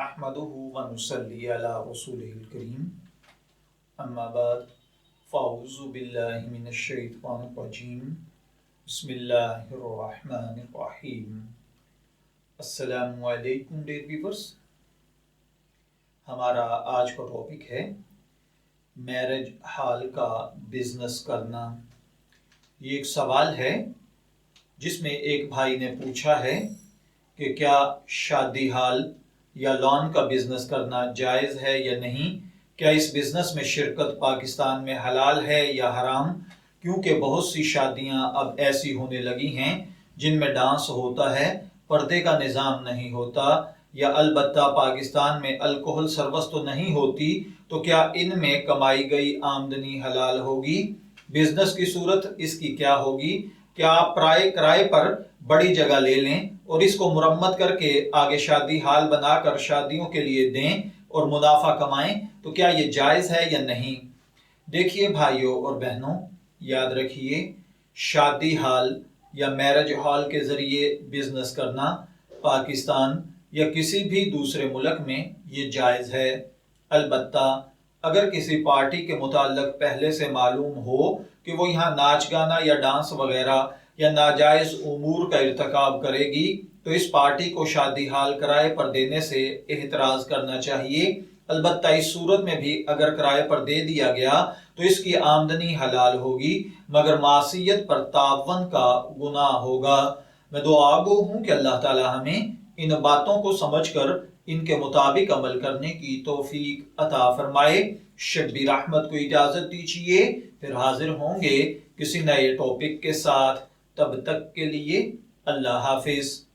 نحمده ونصلي على رسوله الكريم اما بعد فاعوذ باللہ من الشیطان الرجیم بسم اللہ الرحمن الرحیم السلام علیکم ڈیئر ویورز۔ ہمارا آج کا ٹاپک ہے میرج ہال کا بزنس کرنا۔ یہ ایک سوال ہے جس میں ایک بھائی نے پوچھا ہے کہ کیا شادی ہال یا لان کا بزنس کرنا جائز ہے یا نہیں؟ کیا اس بزنس میں شرکت پاکستان میں حلال ہے یا حرام؟ کیونکہ بہت سی شادیاں اب ایسی ہونے لگی ہیں جن میں ڈانس ہوتا ہے، پردے کا نظام نہیں ہوتا، یا البتہ پاکستان میں الکوہل سروس تو نہیں ہوتی، تو کیا ان میں کمائی گئی آمدنی حلال ہوگی؟ بزنس کی صورت اس کی کیا ہوگی؟ کیا آپ کرائے پر بڑی جگہ لے لیں اور اس کو مرمت کر کے آگے شادی ہال بنا کر شادیوں کے لیے دیں اور منافع کمائیں؟ تو کیا یہ جائز ہے یا نہیں؟ دیکھیے بھائیوں اور بہنوں، یاد رکھیے، شادی ہال یا میرج ہال کے ذریعے بزنس کرنا پاکستان یا کسی بھی دوسرے ملک میں یہ جائز ہے۔ البتہ اگر کسی پارٹی کے متعلق پہلے سے معلوم ہو کہ وہ یہاں ناچ گانا یا ڈانس وغیرہ یا ناجائز امور کا ارتکاب کرے گی تو اس پارٹی کو شادی ہال کرائے پر دینے سے احتراز کرنا چاہیے۔ البتہ اس صورت میں بھی اگر کرائے پر دے دیا گیا تو اس کی آمدنی حلال ہوگی، مگر معصیت پر تعاون کا گناہ ہوگا۔ میں دعا گو ہوں کہ اللہ تعالی ہمیں ان باتوں کو سمجھ کر ان کے مطابق عمل کرنے کی توفیق عطا فرمائے۔ شبیر احمد کو اجازت دیجیے، پھر حاضر ہوں گے کسی نئے ٹاپک کے ساتھ۔ تب تک کے لیے اللہ حافظ۔